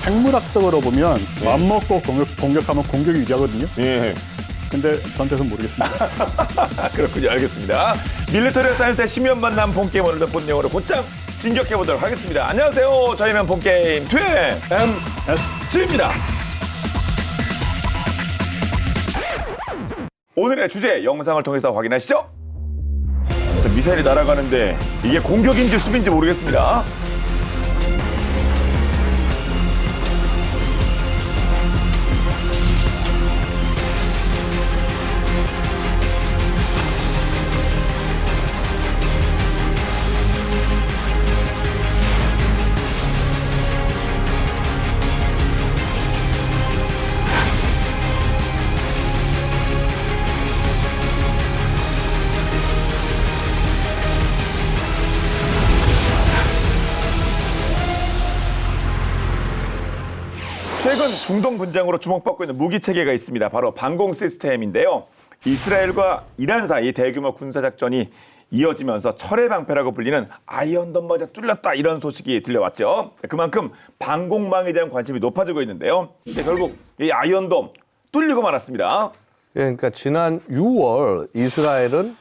생물학적으로 보면 맘먹고 공격하면 공격이 유리하거든요. 예. 근데 저한테는 모르겠습니다. 그렇군요. 알겠습니다. 밀리터리 사이언스의 심연 만남 본게임 오늘도 본영어로 곧장 진격해보도록 하겠습니다. 안녕하세요. 저희는 본게임 2MSG입니다. 오늘의 주제 영상을 통해서 확인하시죠. 미사일이 날아가는데 이게 공격인지 수비인지 모르겠습니다. 최근 중동 분쟁으로 주목받고 있는 무기 체계가 있습니다. 바로 방공 시스템인데요. 이스라엘과 이란 사이 대규모 군사작전이 이어지면서 철의 방패라고 불리는 아이언돔마저 뚫렸다 이런 소식이 들려왔죠. 그만큼 방공망에 대한 관심이 높아지고 있는데요. 근데 결국 이 아이언돔 뚫리고 말았습니다. 예, 그러니까 지난 6월 이스라엘은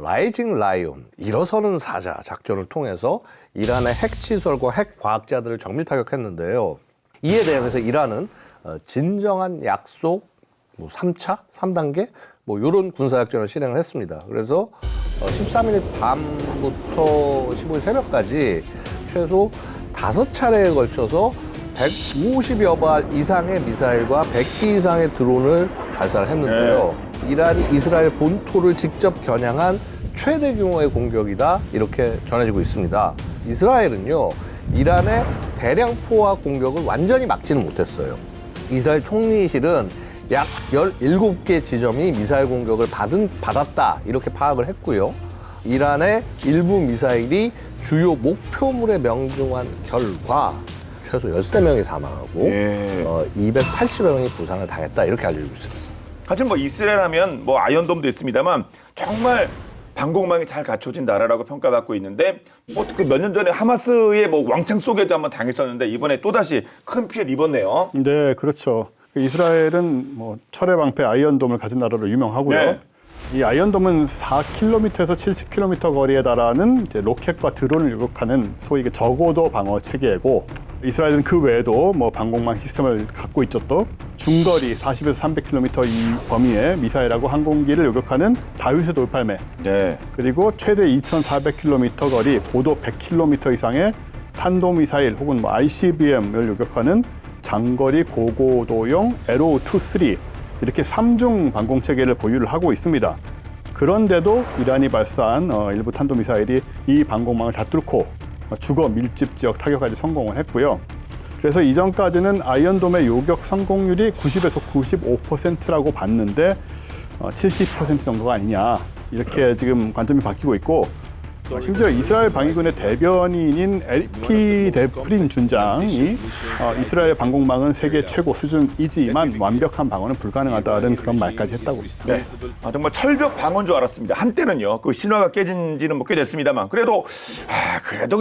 라이징 라이온, 일어서는 사자 작전을 통해서 이란의 핵시설과 핵과학자들을 정밀 타격했는데요. 이에 대응해서 이란은 진정한 약속 3차, 3단계 이런 군사작전을 실행을 했습니다. 그래서 13일 밤부터 15일 새벽까지 최소 5차례에 걸쳐서 150여 발 이상의 미사일과 100기 이상의 드론을 발사를 했는데요. 이란이 이스라엘 본토를 직접 겨냥한 최대 규모의 공격이다 이렇게 전해지고 있습니다. 이스라엘은요. 이란의 대량 포화 공격을 완전히 막지는 못했어요. 이스라엘 총리실은 약 17개 지점이 미사일 공격을 받았다 이렇게 파악을 했고요. 이란의 일부 미사일이 주요 목표물에 명중한 결과 최소 13명이 사망하고 280여 명이 부상을 당했다 이렇게 알려지고 있습니다. 하지만 이스라엘 하면 아이언돔도 있습니다만 정말 방공망이 잘 갖춰진 나라라고 평가받고 있는데 몇 년 전에 하마스의 왕창 쏘게도 한번 당했었는데 이번에 또다시 큰 피해를 입었네요. 네, 그렇죠. 이스라엘은 철의 방패 아이언돔을 가진 나라로 유명하고요. 네. 이 아이언돔은 4km에서 70km 거리에 달하는 이제 로켓과 드론을 요격하는 소위 저고도 방어 체계고, 이스라엘은 그 외에도 방공망 시스템을 갖고 있죠. 또 중거리 40에서 300km 이 범위의 미사일하고 항공기를 요격하는 다윗의 돌팔매. 네. 그리고 최대 2,400km 거리, 고도 100km 이상의 탄도미사일 혹은 ICBM을 요격하는 장거리 고고도용 에로우-2, 3 이렇게 3중 방공 체계를 보유를 하고 있습니다. 그런데도 이란이 발사한 일부 탄도미사일이 이 방공망을 다 뚫고 주거 밀집 지역 타격까지 성공을 했고요. 그래서 이전까지는 아이언돔의 요격 성공률이 90에서 95%라고 봤는데 70% 정도가 아니냐 이렇게 지금 관점이 바뀌고 있고, 심지어 이스라엘 방위군의 대변인인 에피 데프린 준장이 이스라엘 방공망은 세계 최고 수준이지만 완벽한 방어는 불가능하다는 그런 말까지 했다고 있습니다. 네. 정말 철벽 방어인 줄 알았습니다. 한때는요. 그 신화가 깨진 지는 꽤 됐습니다만 그래도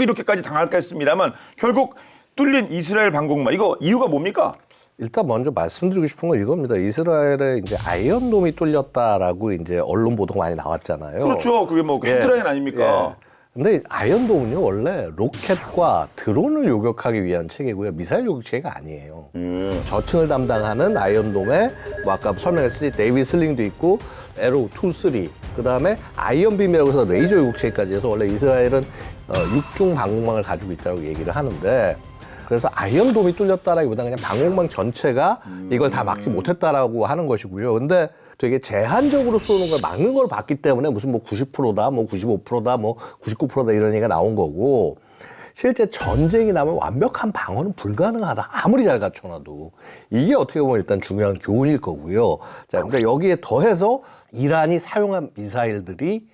이렇게까지 당할까 했습니다만 결국 뚫린 이스라엘 방공망, 이거 이유가 뭡니까? 일단 먼저 말씀드리고 싶은 건 이겁니다. 이스라엘에 이제 아이언돔이 뚫렸다라고 이제 언론 보도가 많이 나왔잖아요. 그렇죠. 그게 헤드라인 아닙니까? 근데 아이언돔은요, 원래 로켓과 드론을 요격하기 위한 체계고요. 미사일 요격 체계가 아니에요. 저층을 담당하는 아이언돔에 아까 설명했듯이 데이비드 슬링도 있고 에로우-2, 3 그다음에 아이언빔이라고 해서 레이저 요격 체계까지 해서 원래 이스라엘은 6중 방공망을 가지고 있다고 얘기를 하는데, 그래서 아이언돔이 뚫렸다라기보다는 그냥 방공망 전체가 이걸 다 막지 못했다라고 하는 것이고요. 근데 되게 제한적으로 쏘는 걸 막는 걸 봤기 때문에 무슨 90%다, 95%다, 99%다 이런 얘기가 나온 거고, 실제 전쟁이 나면 완벽한 방어는 불가능하다. 아무리 잘 갖춰놔도. 이게 어떻게 보면 일단 중요한 교훈일 거고요. 자, 그러니까 여기에 더해서 이란이 사용한 미사일들이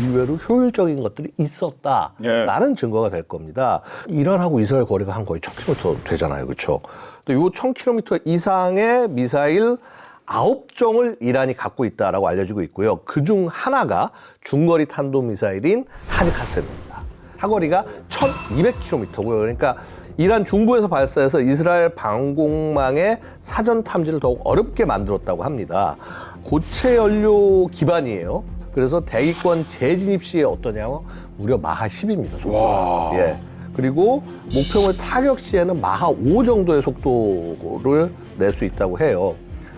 의외로 효율적인 것들이 있었다라는 증거가 될 겁니다. 이란하고 이스라엘 거리가 한 거의 1000km 되잖아요. 그렇죠? 또 이 1000km 이상의 미사일 9종을 이란이 갖고 있다라고 알려지고 있고요. 그중 하나가 중거리 탄도미사일인 하지카스입니다. 사거리가 1200km고요. 그러니까 이란 중부에서 발사해서 이스라엘 방공망의 사전 탐지를 더욱 어렵게 만들었다고 합니다. 고체 연료 기반이에요. 그래서 대기권 재진입 시에 어떠냐면 무려 마하 10입니다. 속도가. 예. 그리고 목표물 타격 시에는 마하 5 정도의 속도를 낼 수 있다고 해요.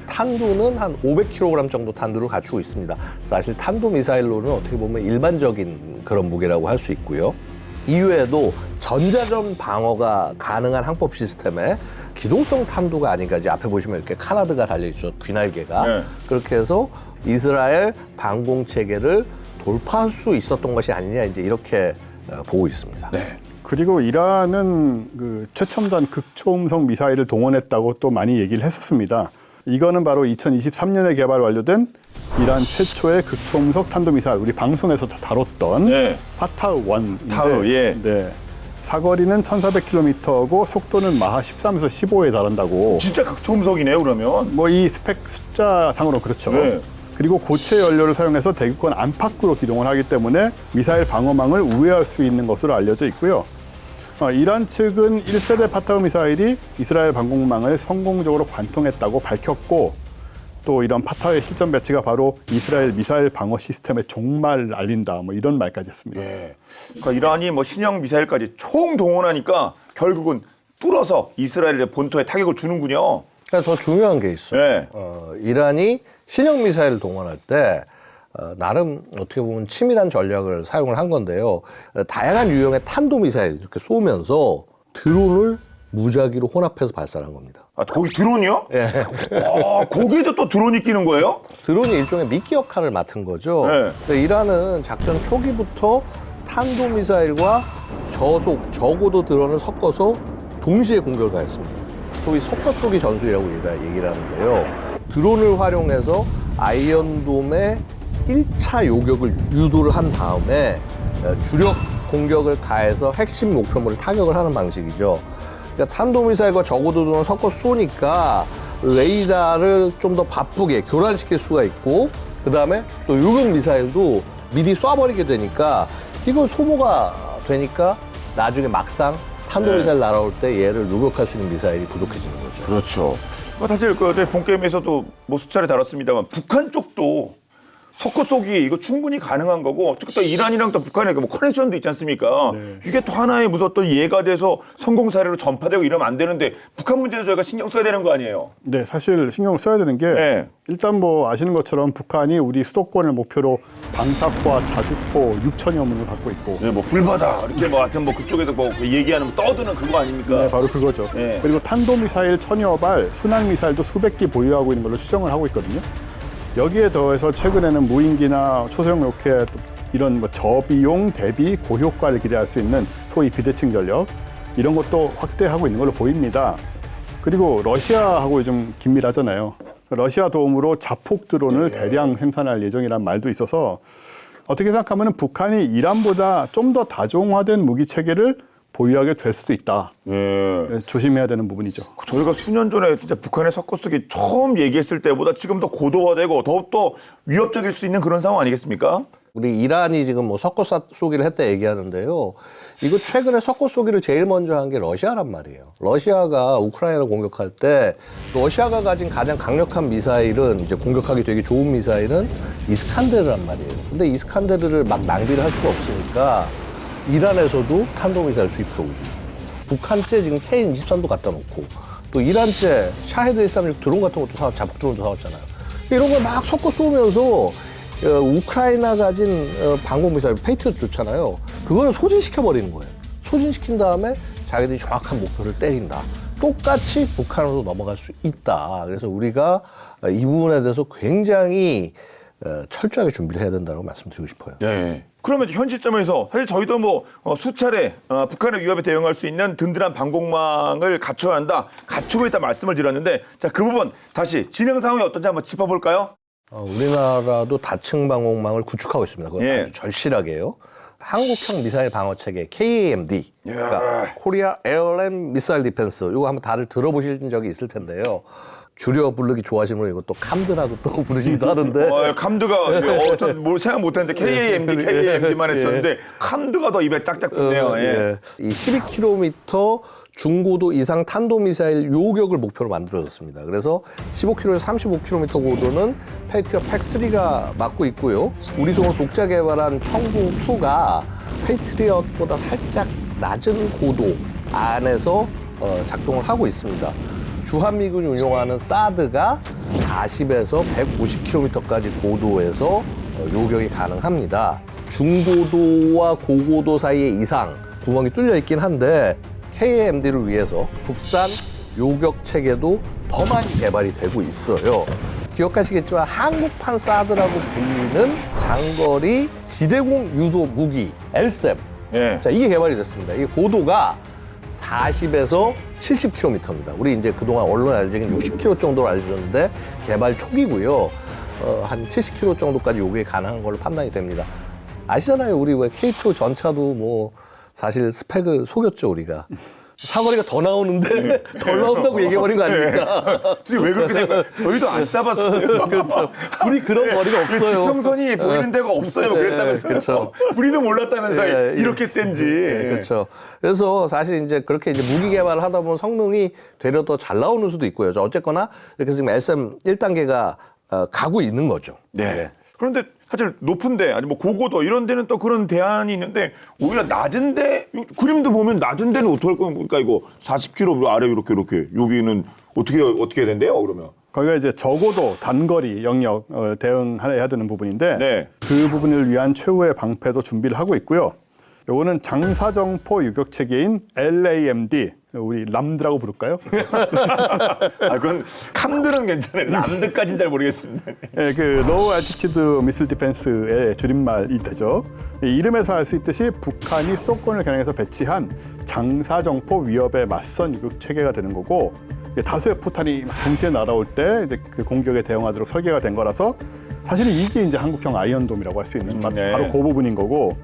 탄두는 한 500kg 정도 탄두를 갖추고 있습니다. 사실 탄도미사일로는 어떻게 보면 일반적인 그런 무게라고 할 수 있고요. 이외에도 전자전 방어가 가능한 항법 시스템에 기동성 탄두가 아닌가. 이제 앞에 보시면 이렇게 카나드가 달려있죠. 귀날개가. 네. 그렇게 해서 이스라엘 방공 체계를 돌파할 수 있었던 것이 아니냐, 이제 이렇게 보고 있습니다. 네. 그리고 이란은 그 최첨단 극초음속 미사일을 동원했다고 또 많이 얘기를 했었습니다. 이거는 바로 2023년에 개발 완료된 이란 최초의 극초음속 탄도미사일, 우리 방송에서 다 다뤘던 네. 파타우-1인데 타우, 예. 네. 사거리는 1,400km고 속도는 마하 13에서 15에 달한다고. 진짜 극초음속이네요, 그러면. 뭐 이 스펙 숫자상으로 그렇죠. 네. 그리고 고체 연료를 사용해서 대기권 안팎으로 기동을 하기 때문에 미사일 방어망을 우회할 수 있는 것으로 알려져 있고요. 이란 측은 1세대 파타우 미사일이 이스라엘 방공망을 성공적으로 관통했다고 밝혔고, 또 이런 파타우의 실전 배치가 바로 이스라엘 미사일 방어 시스템의 종말을 알린다, 뭐 이런 말까지 했습니다. 예. 그러니까 이란이 뭐 신형 미사일까지 총 동원하니까 결국은 뚫어서 이스라엘의 본토에 타격을 주는군요. 그래서 더 중요한 게 있어요. 네. 이란이 신형 미사일을 동원할 때 나름 어떻게 보면 치밀한 전략을 사용을 한 건데요. 다양한 유형의 탄도미사일 이렇게 쏘면서 드론을 무작위로 혼합해서 발사한 겁니다. 아, 거기 드론이요? 예. 와, 거기에도 또 드론이 끼는 거예요? 드론이 일종의 미끼 역할을 맡은 거죠. 네. 그러니까 이란은 작전 초기부터 탄도미사일과 저속, 저고도 드론을 섞어서 동시에 공격을 가했습니다. 소위 섞어 쏘기 전술이라고 얘기를 하는데요. 드론을 활용해서 아이언돔의 1차 요격을 유도를 한 다음에 주력 공격을 가해서 핵심 목표물을 타격을 하는 방식이죠. 그러니까 탄도미사일과 저고도 드론을 섞어 쏘니까 레이더를 좀 더 바쁘게 교란시킬 수가 있고, 그 다음에 또 요격 미사일도 미리 쏴버리게 되니까 이거 소모가 되니까 나중에 막상 탄도미사일 날아올 때 얘를 요격할 수 있는 미사일이 부족해지는 거죠. 그렇죠. 사실 저희 본게임에서도 뭐 수차례 다뤘습니다만 북한 쪽도 석고 쏘기 이거 충분히 가능한 거고, 특히 또 이란이랑 또 북한의 뭐 커넥션도 있지 않습니까? 네. 이게 또 하나의 무슨 예가 돼서 성공 사례로 전파되고 이러면 안 되는데 북한 문제도 저희가 신경 써야 되는 거 아니에요? 네, 사실 신경을 써야 되는 게 네. 일단 뭐 아시는 것처럼 북한이 우리 수도권을 목표로 방사포와 자주포 6천여 문을 갖고 있고, 네, 뭐 불바다 이렇게 뭐 하여튼 뭐 그쪽에서 뭐 얘기하는 떠드는 그거 아닙니까? 네, 바로 그거죠. 네. 그리고 탄도미사일 1000여 발, 순항미사일도 수백 기 보유하고 있는 걸로 추정을 하고 있거든요. 여기에 더해서 최근에는 무인기나 초소형 로켓, 이런 뭐 저비용 대비 고효과를 기대할 수 있는 소위 비대칭 전력, 이런 것도 확대하고 있는 걸로 보입니다. 그리고 러시아하고 좀 긴밀하잖아요. 러시아 도움으로 자폭 드론을 대량 생산할 예정이란 말도 있어서 어떻게 생각하면 북한이 이란보다 좀 더 다종화된 무기 체계를 보유하게 될 수도 있다. 예. 조심해야 되는 부분이죠. 저희가 수년 전에 진짜 북한의 석고 쏘기 처음 얘기했을 때보다 지금 더 고도화되고 더욱더 위협적일 수 있는 그런 상황 아니겠습니까? 우리 이란이 지금 뭐 석고 쏘기를 했다 얘기하는데요. 이거 최근에 석고 쏘기를 제일 먼저 한 게 러시아란 말이에요. 러시아가 우크라이나를 공격할 때 러시아가 가진 가장 강력한 미사일은, 이제 공격하기 되게 좋은 미사일은 이스칸데르란 말이에요. 근데 이스칸데르를 막 낭비를 할 수가 없으니까 이란에서도 탄도미사일 수입해 오고, 북한제 지금 KN-23도 갖다 놓고, 또 이란제 샤헤드 136 드론 같은 것도 자폭 드론도 사왔잖아요. 이런 걸 막 섞어 쏘면서 우크라이나 가진 방공미사일 페이트리엇 좋잖아요. 그거를 소진시켜버리는 거예요. 소진시킨 다음에 자기들이 정확한 목표를 때린다. 똑같이 북한으로 넘어갈 수 있다. 그래서 우리가 이 부분에 대해서 굉장히 철저하게 준비를 해야 된다고 말씀드리고 싶어요. 네. 그러면 현 시점에서 사실 저희도 뭐 수차례 북한의 위협에 대응할 수 있는 든든한 방공망을 갖춰야 한다, 갖추고 있다 말씀을 드렸는데, 자, 그 부분 다시 진행 상황이 어떤지 한번 짚어볼까요? 우리나라도 다층 방공망을 구축하고 있습니다. 그건 예. 아주 절실하게요. 한국형 미사일 방어 체계 KAMD, 그러니까 코리아 에어랜 미사일 디펜스, 이거 한번 다들 들어보신 적이 있을 텐데요. 줄여 부르기 좋아하시는 분은 이거 또 캄드라고 또 부르시기도 하는데. 캄드가 전 생각 못했는데 KAMD만 했었는데 캄드가 더 입에 짝짝 붙네요. 예. 이 12km 중고도 이상 탄도미사일 요격을 목표로 만들어졌습니다. 그래서 15km에서 35km 고도는 페이트리엇 팩3가 맡고 있고요. 우리 손으로 독자 개발한 천궁2가 페이트리엇보다 살짝 낮은 고도 안에서 작동을 하고 있습니다. 주한미군이 운용하는 사드가 40에서 150km까지 고도에서 요격이 가능합니다. 중고도와 고고도 사이의 이상 구멍이 뚫려 있긴 한데 KAMD를 위해서 국산 요격 체계도 더 많이 개발이 되고 있어요. 기억하시겠지만 한국판 사드라고 불리는 장거리 지대공 유도 무기 LSAM. 예. 자, 이게 개발이 됐습니다. 이 고도가 40에서 70km입니다. 우리 이제 그동안 언론에 알려진 60km 정도로 알려졌는데 개발 초기고요. 한 70km 정도까지 요격이 가능한 걸로 판단이 됩니다. 아시잖아요. 우리 왜 K2 전차도 뭐 사실 스펙을 속였죠, 우리가. 사거리가 더 나오는데 덜 나온다고 얘기해버린 거 아닙니까? 왜 그렇게 된 거예요? 저희도 안 쏴봤어요. 그렇죠. 우리 그런 거리가 없어요. 지평선이 보이는 데가 없어요. 그랬다면서요. 그렇죠. 우리도 몰랐다면서요. 이렇게 센지. 그렇죠. 그래서 사실 이제 그렇게 이제 무기 개발을 하다 보면 성능이 되려 더 잘 나오는 수도 있고요. 어쨌거나 이렇게 지금 SM 1단계가 가고 있는 거죠. 네. 그런데 사실 높은데 아니 뭐 고고도 이런 데는 또 그런 대안이 있는데 오히려 낮은데 그림도 보면 낮은 데는 어떻게 할 거예요? 그러니까 이거 40km 아래 이렇게 여기는 어떻게 된대요? 그러면 거기가 이제 저고도 단거리 영역 대응해야 되는 부분인데 네. 그 부분을 위한 최후의 방패도 준비를 하고 있고요. 요거는 장사정포 유격 체계인 LAMD, 우리 람드라고 부를까요? 아 그건 캄들은 괜찮아요. 람드까지는 잘 모르겠습니다. 예, 그 로우 알티튜드 미슬 디펜스의 줄임말이 되죠. 이 이름에서 알 수 있듯이 북한이 수도권을 겨냥해서 배치한 장사정포 위협에 맞선 유격 체계가 되는 거고, 다수의 포탄이 동시에 날아올 때 이제 그 공격에 대응하도록 설계가 된 거라서 사실은 이게 이제 한국형 아이언돔이라고 할 수 있는 네. 바로 그 부분인 거고,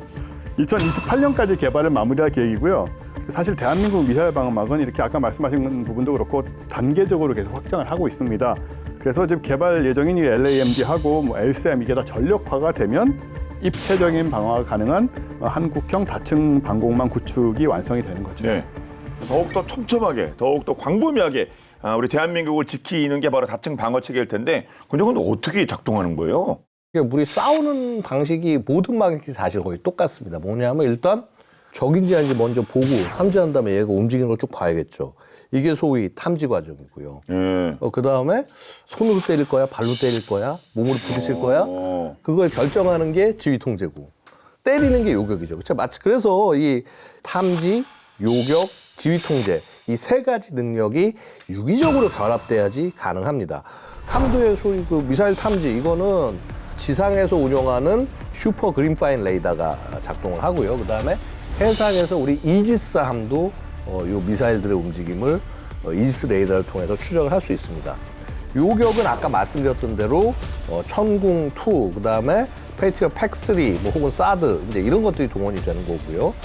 2028년까지 개발을 마무리할 계획이고요. 사실 대한민국 미사일 방어막은 이렇게 아까 말씀하신 부분도 그렇고 단계적으로 계속 확장을 하고 있습니다. 그래서 지금 개발 예정인 이 LAMD하고 뭐 LSAM 이게 다 전력화가 되면 입체적인 방어가 가능한 한국형 다층 방공망 구축이 완성이 되는 거죠. 네. 더욱더 촘촘하게, 더욱더 광범위하게 우리 대한민국을 지키는 게 바로 다층 방어 체계일 텐데, 근데 그건 어떻게 작동하는 거예요? 우리 싸우는 방식이 모든 방식이 사실 거의 똑같습니다. 뭐냐면 일단 적인지 아닌지 먼저 보고 탐지한 다음에 얘가 움직이는 걸 쭉 봐야겠죠. 이게 소위 탐지 과정이고요. 그 다음에 손으로 때릴 거야, 발로 때릴 거야, 몸으로 부딪힐 거야. 그걸 결정하는 게 지휘 통제고, 때리는 게 요격이죠. 그렇죠? 마치 그래서 이 탐지, 요격, 지휘 통제 이 세 가지 능력이 유기적으로 결합돼야지 가능합니다. 캄드의 소위 그 미사일 탐지 이거는 지상에서 운영하는 슈퍼 그린파인 레이더가 작동을 하고요. 그다음에 해상에서 우리 이지스 함도 요 미사일들의 움직임을 이지스 레이더를 통해서 추적을 할 수 있습니다. 요격은 아까 말씀드렸던 대로 천궁2, 그다음에 페이트리엇 팩3, 뭐 혹은 사드 이제 이런 것들이 동원이 되는 거고요.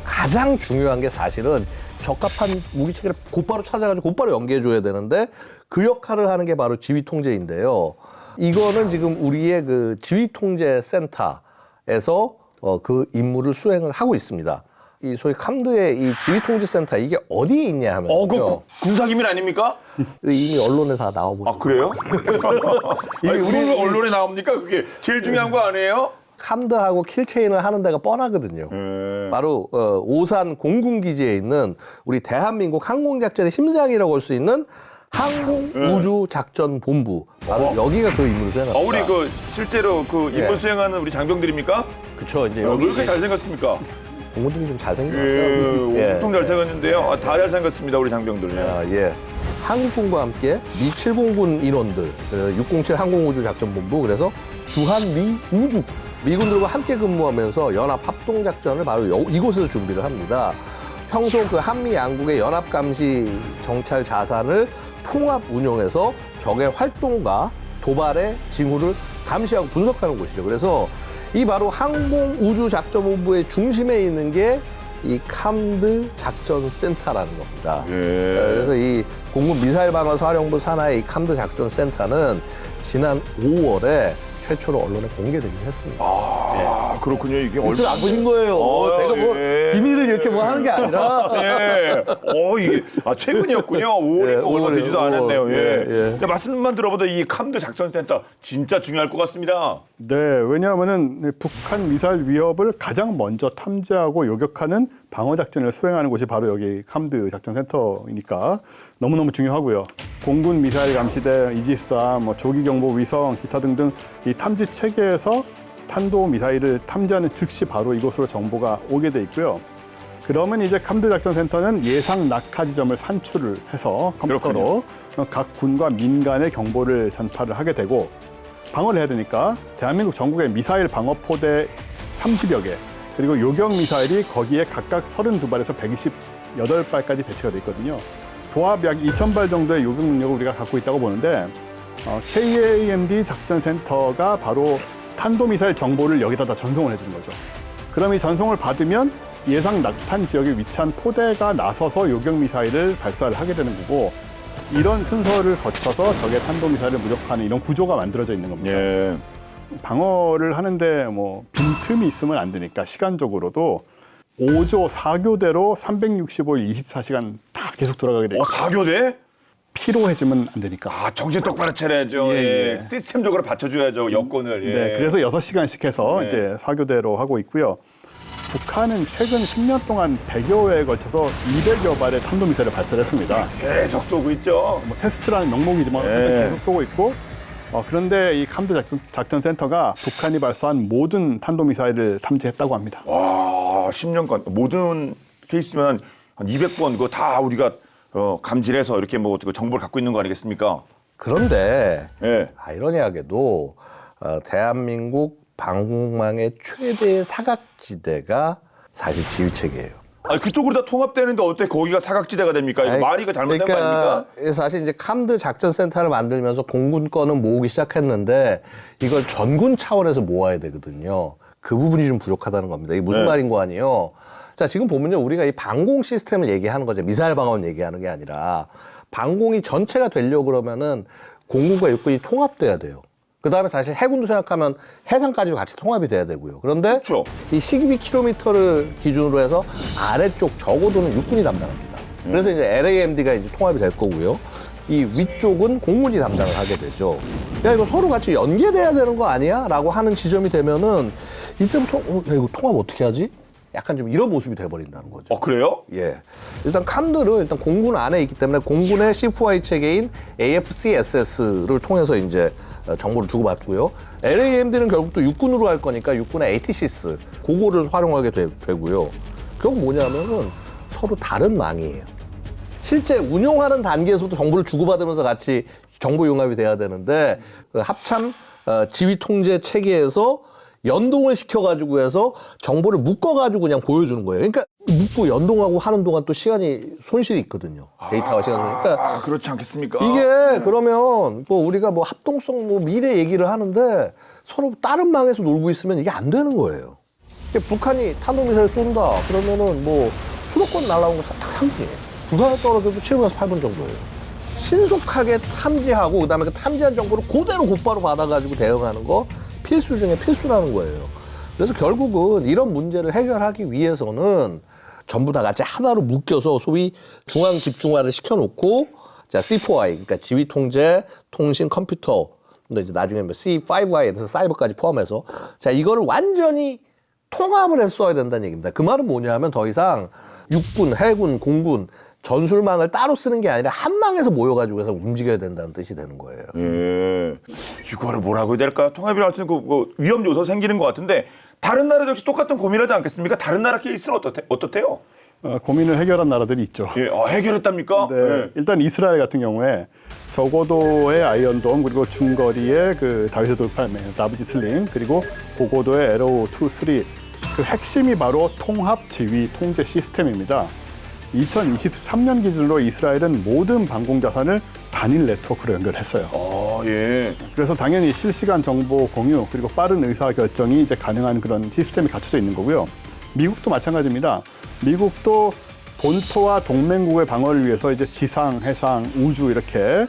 가장 중요한 게 사실은 적합한 무기 체계를 곧바로 찾아가지고 곧바로 연계해줘야 되는데 그 역할을 하는 게 바로 지휘 통제인데요. 이거는 지금 우리의 그 지휘 통제 센터에서 그 임무를 수행을 하고 있습니다. 이 소위 캄드의 이 지휘 통제 센터 이게 어디에 있냐 하면요. 그 군사기밀 아닙니까? 이미 언론에 다 나와버렸어요. 아 그래요? 아니, 우리 언론에 나옵니까? 그게 제일 중요한 거 아니에요? 캄드하고 킬체인을 하는 데가 뻔하거든요. 바로 오산 공군기지에 있는 우리 대한민국 항공작전의 심장이라고 할 수 있는 항공우주작전본부. 바로 여기가 그 임무를 수행합니다. 우리 그 실제로 그 임무 수행하는 우리 장병들입니까? 그쵸. 이제 왜 여기 이렇게 잘생겼습니까? 공군들이 좀 잘생긴 것 같아요. 엄청 잘생겼는데요. 다 잘생겼습니다, 우리 장병들. 예. 한국군과 함께 미7공군 인원들, 607 항공우주작전본부, 그래서 주한미 우주 미군들과 함께 근무하면서 연합 합동작전을 바로 이곳에서 준비를 합니다. 평소 그 한미 양국의 연합 감시 정찰 자산을 통합 운영해서 적의 활동과 도발의 징후를 감시하고 분석하는 곳이죠. 그래서 이 바로 항공우주작전본부의 중심에 있는 게 이 캄드 작전센터라는 겁니다. 그래서 이 공군 미사일 방어 사령부 산하의 이 캄드 작전센터는 지난 5월에 최초로 언론에 공개되긴 했습니다. 그렇군요. 이게 뉴스를 안 보신 거예요. 제가 뭐 비밀을 이렇게 뭐 하는 게 아니라. 예. 이게 최근이었군요. 5월이 얼마 되지도 않았네요. 예. 말씀만 들어봐도 이 캄드 작전센터 진짜 중요할 것 같습니다. 네, 왜냐하면은 북한 미사일 위협을 가장 먼저 탐지하고 요격하는 방어 작전을 수행하는 곳이 바로 여기 캄드 작전센터이니까 너무너무 중요하고요. 공군 미사일 감시대, 이지스함, 뭐 조기 경보 위성, 기타 등등 이 탐지 체계에서 탄도 미사일을 탐지하는 즉시 바로 이곳으로 정보가 오게 돼 있고요. 그러면 이제 캄드 작전센터는 예상 낙하 지점을 산출을 해서 컴퓨터로 각 군과 민간의 경보를 전파를 하게 되고 방어를 해야 되니까 대한민국 전국의 미사일 방어포대 30여 개 그리고 요격 미사일이 거기에 각각 32발에서 128발까지 배치가 돼 있거든요. 도합 약 2,000발 정도의 요격 능력을 우리가 갖고 있다고 보는데 KAMD 작전센터가 바로 탄도미사일 정보를 여기다 다 전송을 해주는 거죠. 그럼 이 전송을 받으면 예상 낙탄 지역에 위치한 포대가 나서서 요격미사일을 발사를 하게 되는 거고 이런 순서를 거쳐서 적의 탄도미사일을 무력화하는 이런 구조가 만들어져 있는 겁니다. 예. 방어를 하는데 뭐 빈틈이 있으면 안 되니까 시간적으로도 5조 4교대로 365일 24시간 다 계속 돌아가게 돼요. 4교대? 피로해지면 안 되니까. 정신 똑바로 차려야죠. 예. 시스템적으로 받쳐줘야죠, 여건을. 예. 네, 그래서 6시간씩 해서 이제 4교대로 하고 있고요. 북한은 최근 10년 동안 100여 회에 걸쳐서 200여 발의 탄도미사일을 발사를 했습니다. 계속 쏘고 있죠. 뭐 테스트라는 명목이지만 어쨌든 계속 쏘고 있고 그런데 이 캄드 작전센터가 북한이 발사한 모든 탄도미사일을 탐지했다고 합니다. 와, 10년간 모든 케이스면 한 200번 그거 다 우리가 감지해서 이렇게 뭐 정보를 갖고 있는 거 아니겠습니까? 그런데 예. 아이러니하게도 대한민국 방공망의 최대의 사각지대가 사실 지휘체계예요. 그쪽으로 다 통합되는데 어떻게 거기가 사각지대가 됩니까? 이거 말이 잘못된 거 아닙니까? 사실 이제 캄드 작전센터를 만들면서 공군 거는 모으기 시작했는데 이걸 전군 차원에서 모아야 되거든요. 그 부분이 좀 부족하다는 겁니다. 이게 무슨 말인 거 아니에요? 자, 지금 보면요. 우리가 이 방공 시스템을 얘기하는 거죠. 미사일 방어는 얘기하는 게 아니라 방공이 전체가 되려고 그러면은 공군과 육군이 통합돼야 돼요. 그 다음에 사실 해군도 생각하면 해상까지도 같이 통합이 돼야 되고요. 그런데 그렇죠. 이 12km를 기준으로 해서 아래쪽 적어도는 육군이 담당합니다. 그래서 이제 LAMD가 이제 통합이 될 거고요. 이 위쪽은 공군이 담당을 하게 되죠. 야, 이거 서로 같이 연계돼야 되는 거 아니야? 라고 하는 지점이 되면은 이때부터 야, 이거 통합 어떻게 하지? 약간 좀 이런 모습이 돼버린다는 거죠. 그래요? 예. 일단 캄드는 일단 공군 안에 있기 때문에 공군의 C4I 체계인 AFCSS를 통해서 이제 정보를 주고받고요. LAMD는 결국 또 육군으로 갈 거니까 육군의 ATCS 그거를 활용하게 되고요. 결국 뭐냐면은 서로 다른 망이에요. 실제 운용하는 단계에서도 정보를 주고받으면서 같이 정보 융합이 돼야 되는데 그 합참 지휘 통제 체계에서 연동을 시켜가지고 해서 정보를 묶어가지고 그냥 보여주는 거예요. 그러니까 묶고 연동하고 하는 동안 또 시간이 손실이 있거든요. 데이터와 시간이. 그러니까 그렇지 않겠습니까? 이게 그러면 뭐 우리가 뭐 합동성 뭐 미래 얘기를 하는데 서로 다른 망에서 놀고 있으면 이게 안 되는 거예요. 북한이 탄도미사일 쏜다 그러면은 뭐 수도권 날아온 거 딱 3분이에요. 부산에 떨어져도 7분에서 8분 정도예요. 신속하게 탐지하고 그다음에 그 탐지한 정보를 그대로 곧바로 받아가지고 대응하는 거 필수 중에 필수라는 거예요. 그래서 결국은 이런 문제를 해결하기 위해서는 전부 다 같이 하나로 묶여서 소위 중앙 집중화를 시켜놓고 자 C4I 그러니까 지휘 통제, 통신, 컴퓨터, 근데 이제 나중에 뭐 C5I에 대해서 사이버까지 포함해서 자 이거를 완전히 통합을 해서 써야 된다는 얘기입니다. 그 말은 뭐냐면 더 이상 육군, 해군, 공군 전술망을 따로 쓰는 게 아니라 한 망에서 모여가지고 해서 움직여야 된다는 뜻이 되는 거예요. 이거를 뭐라고 해야 될까요? 통합이라 할 수 있는 그 위험 요소 생기는 것 같은데 다른 나라도 역시 똑같은 고민하지 않겠습니까? 다른 나라 케이스는 어떻대요? 고민을 해결한 나라들이 있죠. 예, 해결했답니까? 네, 일단 이스라엘 같은 경우에 저고도의 아이언돔 그리고 중거리의 그 다윗의 돌팔 나브지 슬링 그리고 고고도의 에로우 2, 3 그 핵심이 바로 통합 지휘 통제 시스템입니다. 2023년 기준으로 이스라엘은 모든 방공 자산을 단일 네트워크로 연결했어요. 예. 그래서 당연히 실시간 정보 공유 그리고 빠른 의사 결정이 이제 가능한 그런 시스템이 갖춰져 있는 거고요. 미국도 마찬가지입니다. 미국도 본토와 동맹국의 방어를 위해서 이제 지상, 해상, 우주 이렇게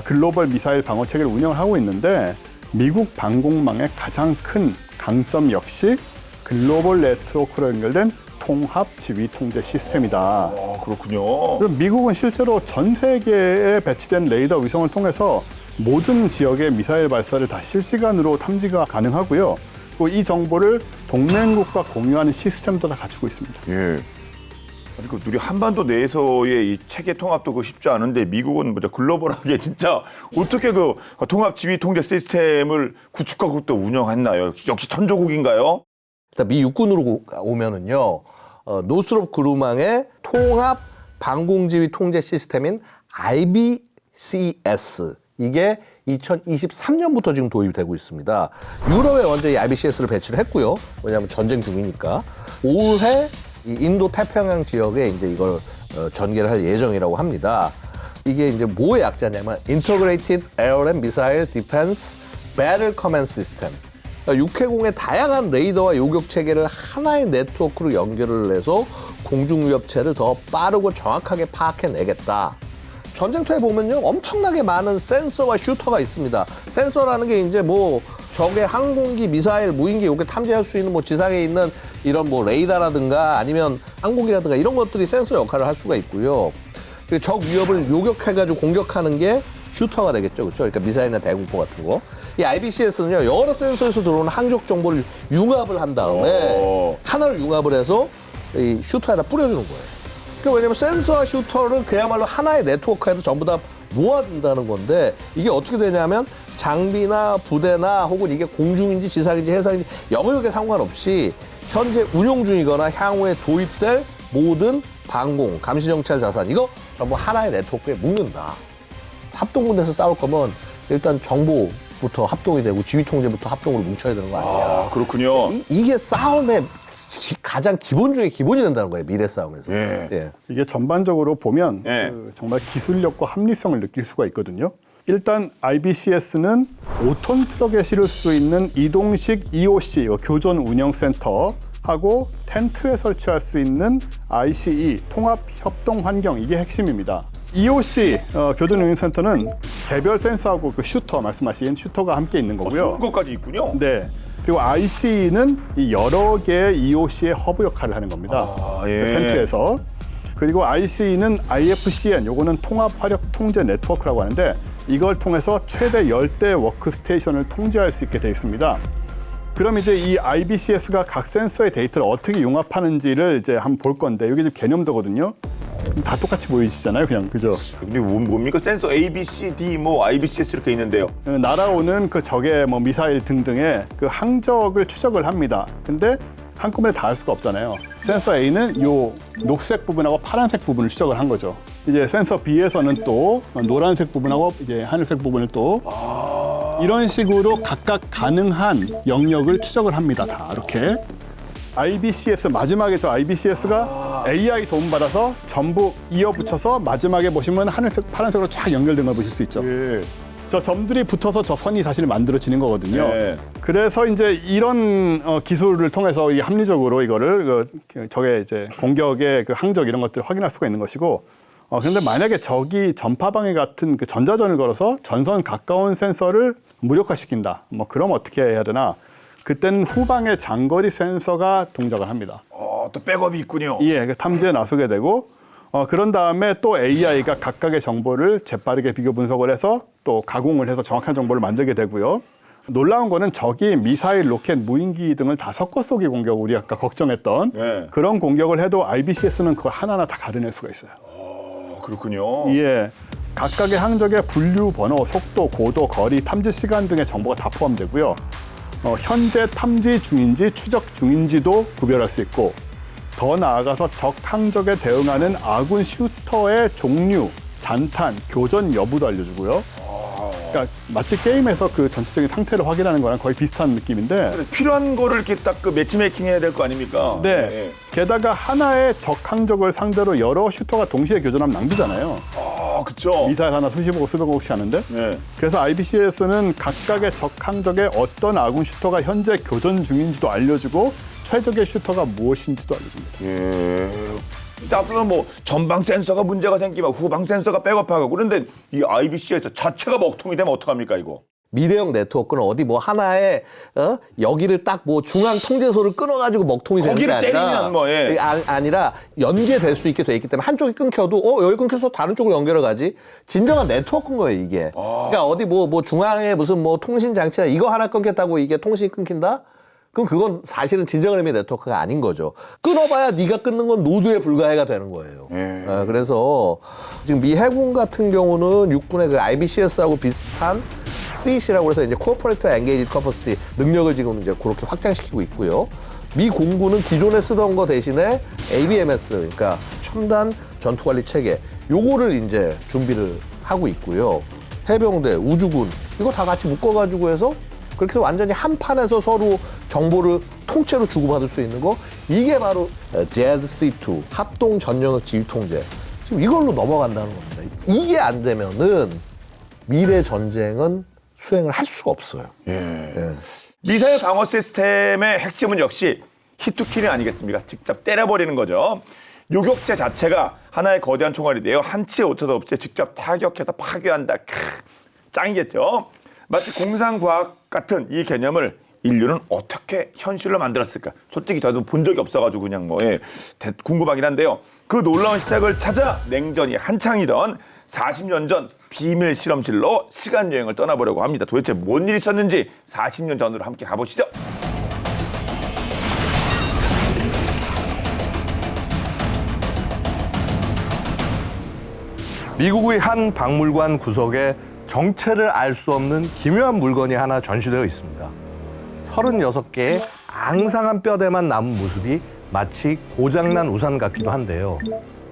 글로벌 미사일 방어 체계를 운영을 하고 있는데 미국 방공망의 가장 큰 강점 역시 글로벌 네트워크로 연결된 통합 지휘 통제 시스템이다. 그렇군요. 미국은 실제로 전 세계에 배치된 레이더 위성을 통해서 모든 지역의 미사일 발사를 다 실시간으로 탐지가 가능하고요. 또 이 정보를 동맹국과 공유하는 시스템도 다 갖추고 있습니다. 예. 아니, 우리 한반도 내에서의 이 체계 통합도 쉽지 않은데 미국은 먼저 글로벌하게 진짜 어떻게 그 통합 지휘 통제 시스템을 구축하고 또 운영했나요? 역시 천조국인가요? 일단 미 육군으로 오면은요, 노스롭 그루망의 통합 방공지휘 통제 시스템인 IBCS, 이게 2023년부터 지금 도입이 되고 있습니다. 유럽에 먼저 이 IBCS를 배치를 했고요. 왜냐하면 전쟁 중이니까. 올해 이 인도 태평양 지역에 이제 이걸 전개를 할 예정이라고 합니다. 이게 이제 뭐의 약자냐면 Integrated Air and Missile Defense Battle Command System. 육해공의 다양한 레이더와 요격 체계를 하나의 네트워크로 연결을 해서 공중 위협체를 더 빠르고 정확하게 파악해내겠다. 전쟁터에 보면요, 엄청나게 많은 센서와 슈터가 있습니다. 센서라는 게 이제 뭐 적의 항공기, 미사일, 무인기 요게 탐지할 수 있는 뭐 지상에 있는 이런 뭐 레이더라든가 아니면 항공기라든가 이런 것들이 센서 역할을 할 수가 있고요. 적 위협을 요격해가지고 공격하는 게 슈터가 되겠죠, 그렇죠? 그러니까 미사일이나 대공포 같은 거. 이 IBCS는요, 여러 센서에서 들어오는 항적 정보를 융합을 한 다음에 하나를 융합을 해서 이 슈터에다 뿌려주는 거예요. 그러니까 왜냐면 센서와 슈터를 그야말로 하나의 네트워크에서 전부 다 모아준다는 건데, 이게 어떻게 되냐면 장비나 부대나 혹은 이게 공중인지 지상인지 해상인지 영역에 상관없이 현재 운용 중이거나 향후에 도입될 모든 방공, 감시정찰 자산, 이거 전부 하나의 네트워크에 묶는다. 합동군대에서 싸울 거면 일단 정보부터 합동이 되고 지휘 통제부터 합동으로 뭉쳐야 되는 거 아니야. 그렇군요. 이게 싸움의 가장 기본 중에 기본이 된다는 거예요, 미래 싸움에서. 예. 예. 이게 전반적으로 보면 예. 정말 기술력과 합리성을 느낄 수가 있거든요. 일단 IBCS는 5톤 트럭에 실을 수 있는 이동식 EOC, 교전 운영 센터하고 텐트에 설치할 수 있는 ICE, 통합 협동 환경, 이게 핵심입니다. EOC, 교전 운영 센터는 개별 센서하고 그 슈터, 말씀하신 슈터가 함께 있는 거고요. 그것까지 있군요. 네. 그리고 IC는 이 여러 개의 EOC의 허브 역할을 하는 겁니다. 예. 텐트에서. 그리고 IC는 IFCN, 요거는 통합 화력 통제 네트워크라고 하는데, 이걸 통해서 최대 10대 워크스테이션을 통제할 수 있게 되어 있습니다. 그럼 이제 이 IBCS가 각 센서의 데이터를 어떻게 융합하는지를 이제 한번 볼 건데, 이게 지금 개념도거든요. 다 똑같이 보이시잖아요, 그냥, 그죠? 근데 뭡니까? 센서 A, B, C, D, 뭐 IBCS 이렇게 있는데요. 날아오는 그 적의 뭐 미사일 등등의 그 항적을 추적을 합니다. 근데 한꺼번에 다 할 수가 없잖아요. 센서 A는 요 녹색 부분하고 파란색 부분을 추적을 한 거죠. 이제 센서 B에서는 또 노란색 부분하고 이제 하늘색 부분을 또 이런 식으로 각각 가능한 영역을 추적을 합니다. 다 이렇게. IBCS, 마지막에 저 IBCS가 AI 도움받아서 전부 이어붙여서 마지막에 보시면 하늘색, 파란색으로 쫙 연결된 걸 보실 수 있죠. 예. 저 점들이 붙어서 저 선이 사실 만들어지는 거거든요. 네. 그래서 이제 이런 기술을 통해서 이 합리적으로 이거를 적의 이제 공격의 그 항적 이런 것들을 확인할 수가 있는 것이고, 그런데 만약에 적이 전파방해 같은 그 전자전을 걸어서 전선 가까운 센서를 무력화시킨다. 뭐 그럼 어떻게 해야 되나? 그때는 후방의 장거리 센서가 동작을 합니다. 또 백업이 있군요. 예, 그 탐지에 나서게 되고, 그런 다음에 또 AI가 각각의 정보를 재빠르게 비교 분석을 해서 또 가공을 해서 정확한 정보를 만들게 되고요. 놀라운 거는 적이 미사일, 로켓, 무인기 등을 다 섞어 쏘기 공격, 우리 아까 걱정했던 네. 그런 공격을 해도 IBCS는 그걸 하나하나 다 가려낼 수가 있어요. 그렇군요. 예, 각각의 항적의 분류 번호, 속도, 고도, 거리, 탐지 시간 등의 정보가 다 포함되고요. 현재 탐지 중인지 추적 중인지도 구별할 수 있고, 더 나아가서 적 항적에 대응하는 아군 슈터의 종류, 잔탄, 교전 여부도 알려주고요. 그러니까 마치 게임에서 그 전체적인 상태를 확인하는 거랑 거의 비슷한 느낌인데, 필요한 거를 이렇게 딱 그 매치메이킹 해야 될 거 아닙니까? 네. 게다가 하나의 적 항적을 상대로 여러 슈터가 동시에 교전하면 낭비잖아요. 그렇죠. 미사일 하나 수십억, 수백억씩 하는데. 네. 그래서 IBCS는 각각의 적 항적에 어떤 아군 슈터가 현재 교전 중인지도 알려주고 최적의 슈터가 무엇인지도 알려줍니다. 예. 근데 앞서는 뭐 전방 센서가 문제가 생기면 후방 센서가 백업하고, 그런데 이 IBCS 자체가 먹통이 되면 어떡합니까 이거? 미래형 네트워크는 어디 뭐 하나의 여기를 딱 뭐 중앙 통제소를 끊어가지고 먹통이 되는 게 거기를 아니라 때리면 뭐, 예. 아니라 연계될 수 있게 돼 있기 때문에 한쪽이 끊겨도 여기 끊겨서 다른 쪽으로 연결해 가지. 진정한 네트워크인 거예요 이게. 그러니까 어디 뭐 중앙에 무슨 뭐 통신 장치나 이거 하나 끊겼다고 이게 통신이 끊긴다? 그럼 그건 사실은 진정한 의미의 네트워크가 아닌 거죠. 끊어봐야 네가 끊는 건 노드에 불과해가 되는 거예요. 그래서 지금 미 해군 같은 경우는 육군의 그 IBCS하고 비슷한 CEC라고 해서 이제 Cooperative Engaged Capacity 능력을 지금 이제 그렇게 확장시키고 있고요. 미 공군은 기존에 쓰던 거 대신에 ABMS, 그러니까 첨단 전투관리 체계, 요거를 이제 준비를 하고 있고요. 해병대, 우주군 이거 다 같이 묶어가지고 해서 그렇게 해서 완전히 한 판에서 서로 정보를 통째로 주고받을 수 있는 거, 이게 바로 JADC2 합동 전력을 지휘 통제. 지금 이걸로 넘어간다는 겁니다. 이게 안 되면은 미래 전쟁은 수행을 할 수가 없어요. 미사일 방어 시스템의 핵심은 역시 히트킬이 아니겠습니까? 직접 때려버리는 거죠. 요격체 자체가 하나의 거대한 총알인데요. 한치의 오차도 없이 직접 타격해서 파괴한다. 짱이겠죠. 마치 공상과학 같은 이 개념을 인류는 어떻게 현실로 만들었을까? 솔직히 저도 본 적이 없어가지고 그냥 궁금하긴 한데요. 그 놀라운 시작을 찾아 냉전이 한창이던 40년 전 비밀 실험실로 시간 여행을 떠나보려고 합니다. 도대체 뭔 일이 있었는지 40년 전으로 함께 가보시죠. 미국의 한 박물관 구석에 정체를 알 수 없는 기묘한 물건이 하나 전시되어 있습니다. 36개의 앙상한 뼈대만 남은 모습이 마치 고장난 우산 같기도 한데요.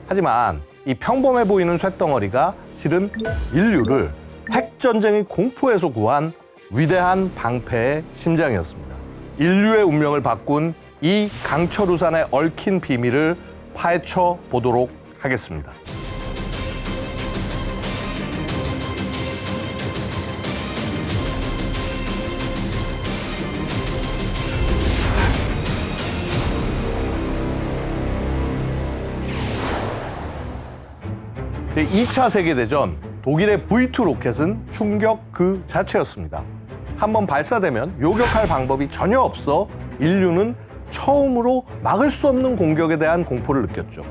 하지만 이 평범해 보이는 쇳덩어리가 실은 인류를 핵전쟁의 공포에서 구한 위대한 방패의 심장이었습니다. 인류의 운명을 바꾼 이 강철 우산에 얽힌 비밀을 파헤쳐 보도록 하겠습니다. 제2차 세계대전 독일의 V2 로켓은 충격 그 자체였습니다. 한번 발사되면 요격할 방법이 전혀 없어 인류는 처음으로 막을 수 없는 공격에 대한 공포를 느꼈죠.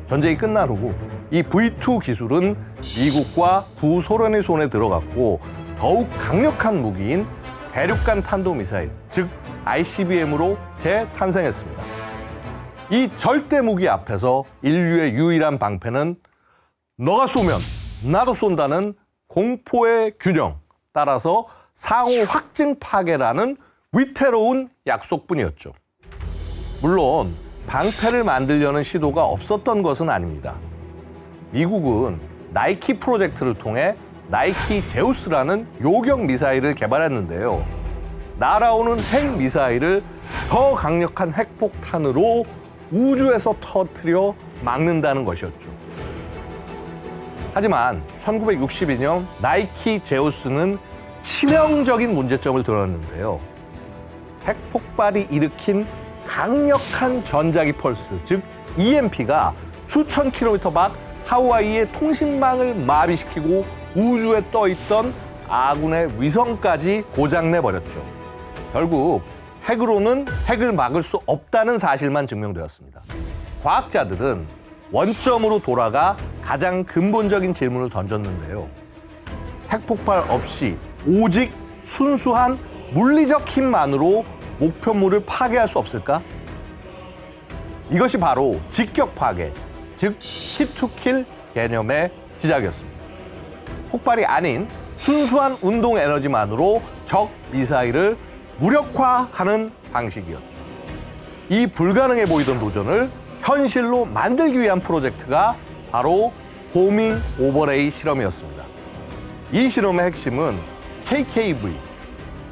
전쟁이 끝난 후 이 V2 기술은 미국과 구소련의 손에 들어갔고 더욱 강력한 무기인 대륙간 탄도미사일, 즉 ICBM으로 재탄생했습니다. 이 절대 무기 앞에서 인류의 유일한 방패는 너가 쏘면 나도 쏜다는 공포의 균형, 따라서 상호 확증 파괴라는 위태로운 약속뿐이었죠. 물론 방패를 만들려는 시도가 없었던 것은 아닙니다. 미국은 나이키 프로젝트를 통해 나이키 제우스라는 요격 미사일을 개발했는데요. 날아오는 핵 미사일을 더 강력한 핵폭탄으로 우주에서 터뜨려 막는다는 것이었죠. 하지만 1962년 나이키 제우스는 치명적인 문제점을 드러냈는데요. 핵폭발이 일으킨 강력한 전자기 펄스, 즉 EMP가 수천 킬로미터 밖 하와이의 통신망을 마비시키고 우주에 떠있던 아군의 위성까지 고장내버렸죠. 결국 핵으로는 핵을 막을 수 없다는 사실만 증명되었습니다. 과학자들은 원점으로 돌아가 가장 근본적인 질문을 던졌는데요. 핵폭발 없이 오직 순수한 물리적 힘만으로 목표물을 파괴할 수 없을까? 이것이 바로 직격 파괴, 즉 히트킬 개념의 시작이었습니다. 폭발이 아닌 순수한 운동 에너지만으로 적 미사일을 무력화하는 방식이었죠. 이 불가능해 보이던 도전을 현실로 만들기 위한 프로젝트가 바로 호밍 오버레이 실험이었습니다. 이 실험의 핵심은 KKV,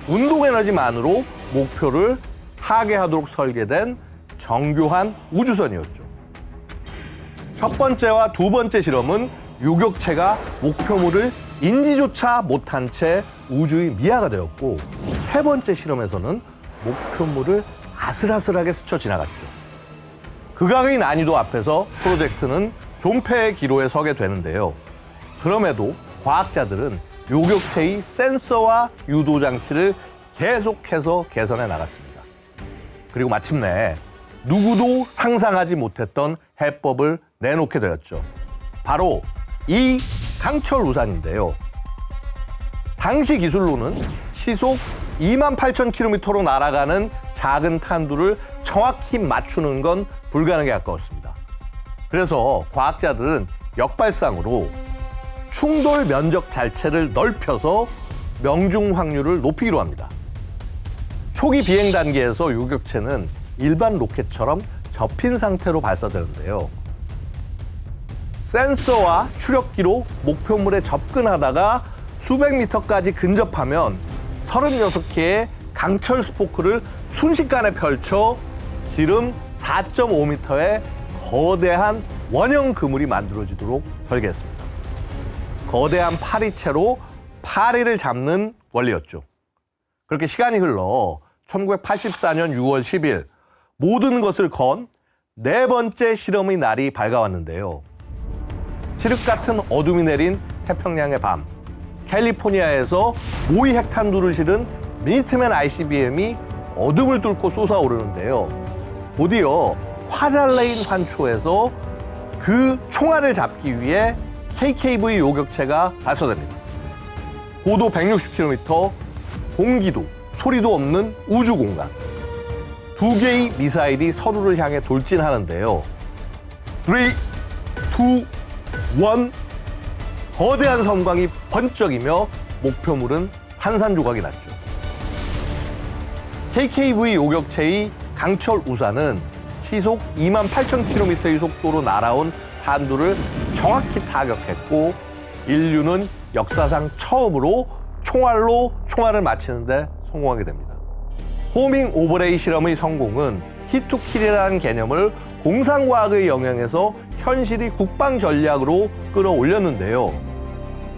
운동에너지만으로 목표를 파괴하도록 설계된 정교한 우주선이었죠. 첫 번째와 두 번째 실험은 요격체가 목표물을 인지조차 못한 채 우주의 미아가 되었고, 세 번째 실험에서는 목표물을 아슬아슬하게 스쳐 지나갔죠. 극악의 난이도 앞에서 프로젝트는 존폐의 기로에 서게 되는데요. 그럼에도 과학자들은 요격체의 센서와 유도 장치를 계속해서 개선해 나갔습니다. 그리고 마침내 누구도 상상하지 못했던 해법을 내놓게 되었죠. 바로 이 강철 우산인데요. 당시 기술로는 시속 28,000km로 날아가는 작은 탄두를 정확히 맞추는 건 불가능에 가까웠습니다. 그래서 과학자들은 역발상으로 충돌 면적 자체를 넓혀서 명중 확률을 높이기로 합니다. 초기 비행 단계에서 요격체는 일반 로켓처럼 접힌 상태로 발사되는데요. 센서와 추력기로 목표물에 접근하다가 수백 미터까지 근접하면 36개의 강철 스포크를 순식간에 펼쳐 지름 4.5m의 거대한 원형 그물이 만들어지도록 설계했습니다. 거대한 파리채로 파리를 잡는 원리였죠. 그렇게 시간이 흘러 1984년 6월 10일 모든 것을 건 네 번째 실험의 날이 밝아왔는데요. 칠흑 같은 어둠이 내린 태평양의 밤, 캘리포니아에서 모의 핵탄두를 실은 미니트맨 ICBM이 어둠을 뚫고 솟아오르는데요. 드디어 화잘레인 환초에서 그 총알을 잡기 위해 KKV 요격체가 발사됩니다. 고도 160km, 공기도, 소리도 없는 우주 공간. 두 개의 미사일이 서로를 향해 돌진하는데요. 3, 2, 1. 거대한 섬광이 번쩍이며 목표물은 산산조각이 났죠. KKV 요격체의 강철 우산은 시속 28,000km의 속도로 날아온 탄두를 정확히 타격했고 인류는 역사상 처음으로 총알로 총알을 맞히는 데 성공하게 됩니다. 호밍 오버레이 실험의 성공은 히투킬이라는 개념을 공상과학의 영역에서 현실이 국방 전략으로 끌어올렸는데요.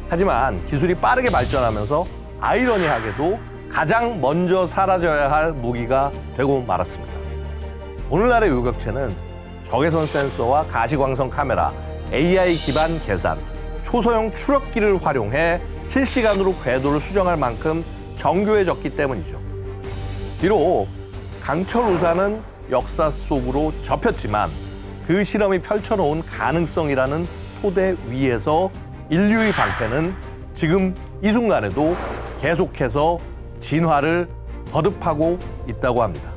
하지만 기술이 빠르게 발전하면서 아이러니하게도 가장 먼저 사라져야 할 무기가 되고 말았습니다. 오늘날의 요격체는 적외선 센서와 가시광선 카메라, AI 기반 계산, 초소형 추력기를 활용해 실시간으로 궤도를 수정할 만큼 정교해졌기 때문이죠. 비록 강철 우산은 역사 속으로 접혔지만 그 실험이 펼쳐놓은 가능성이라는 토대 위에서 인류의 방패는 지금 이 순간에도 계속해서 진화를 거듭하고 있다고 합니다.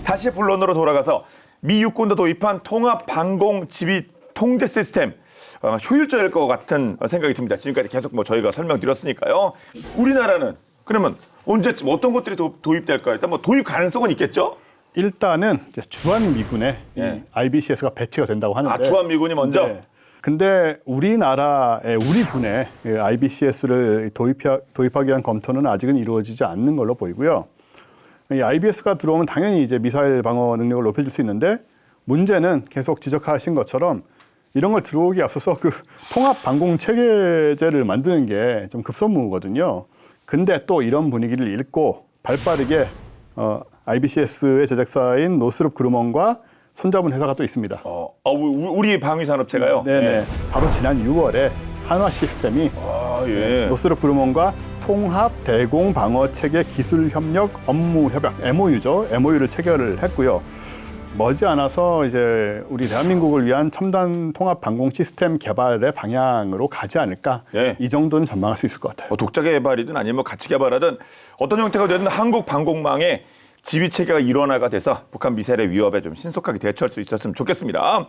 다시 본론으로 돌아가서 미 육군도 도입한 통합 방공 지휘 통제 시스템 효율적일 것 같은 생각이 듭니다. 지금까지 계속 저희가 설명드렸으니까요. 우리나라는 그러면 언제쯤 어떤 것들이 도입될까요? 일단 도입 가능성은 있겠죠? 일단은 이제 주한미군에 이 IBCS가 배치가 된다고 하는데. 주한미군이 먼저? 네. 근데 우리나라의 우리 군에 IBCS를 도입하기 위한 검토는 아직은 이루어지지 않는 걸로 보이고요. 이 IBS가 들어오면 당연히 이제 미사일 방어 능력을 높여줄 수 있는데 문제는 계속 지적하신 것처럼 이런 걸 들어오기에 앞서서 그 통합 방공 체계제를 만드는 게 좀 급선무거든요. 근데 또 이런 분위기를 읽고 발빠르게 IBCS의 제작사인 노스롭 그루먼과 손잡은 회사가 또 있습니다. 우리 방위산업체가요? 네네. 바로 지난 6월에 한화 시스템이 노스롭 그루먼과 통합 대공 방어 체계 기술 협력 업무 협약 MOU죠. MOU를 체결을 했고요. 머지않아서 이제 우리 대한민국을 위한 첨단 통합 방공 시스템 개발의 방향으로 가지 않을까. 이 정도는 전망할 수 있을 것 같아요. 독자 개발이든 아니면 같이 개발하든 어떤 형태가 되든 한국 방공망의 지휘 체계가 일원화가 돼서 북한 미사일의 위협에 좀 신속하게 대처할 수 있었으면 좋겠습니다.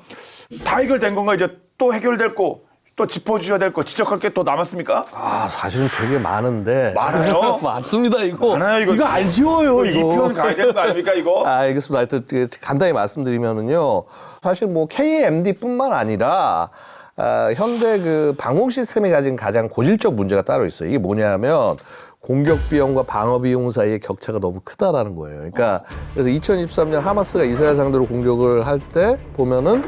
다 해결된 건가? 이제 또 해결될 거, 또 짚어주셔야 될 거, 지적할 게 또 남았습니까? 사실은 되게 많은데. 많아요? 많습니다, 이거. 많아요, 이거 안 지워요, 이거. 2편 가야 되는 거 아닙니까, 이거? 알겠습니다. 하여튼 간단히 말씀드리면은요. 사실 KMD뿐만 아니라 현대 그 방공 시스템이 가진 가장 고질적 문제가 따로 있어요. 이게 뭐냐면 공격 비용과 방어 비용 사이의 격차가 너무 크다라는 거예요. 그러니까 그래서 2023년 하마스가 이스라엘 상대로 공격을 할 때 보면은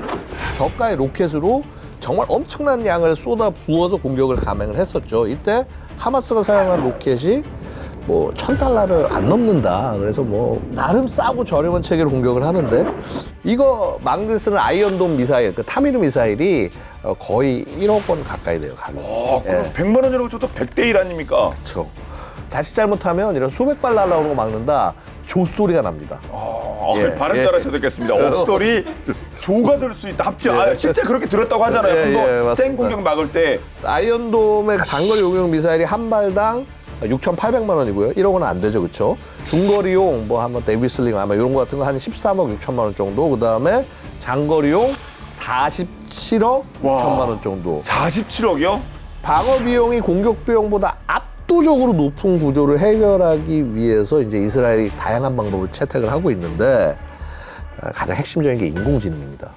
저가의 로켓으로 정말 엄청난 양을 쏟아 부어서 공격을 감행을 했었죠. 이때 하마스가 사용한 로켓이 뭐 $1,000를 안 넘는다. 그래서 뭐 나름 싸고 저렴한 체계로 공격을 하는데 이거 막내 쓰는 아이언돔 미사일, 그 타미르 미사일이 거의 1억 원 가까이 돼요, 가격이. 그럼 100만 원이라고 쳐도 100대 1 아닙니까? 그렇죠. 자칫 잘못하면 이런 수백 발 날라오는 거 막는다. 조소리가 납니다. 발음 따라 셔야 되겠습니다. 억소리 조가 들 수 있다. 합치. 실제 그렇게 들었다고 하잖아요. 한번 생 공격 막을 때. 아이언돔의 단거리 용용 미사일이 한 발당 6,800만 원이고요. 1억 원은 안 되죠, 그렇죠? 중거리용 뭐 한번 데이비슬링 아마 이런 거 같은 거 한 13억 6천만 원 정도. 그다음에 장거리용 47억 6천만 원 정도. 47억이요? 방어 비용이 공격 비용보다 압도적으로 높은 구조를 해결하기 위해서 이제 이스라엘이 다양한 방법을 채택을 하고 있는데 가장 핵심적인 게 인공지능입니다.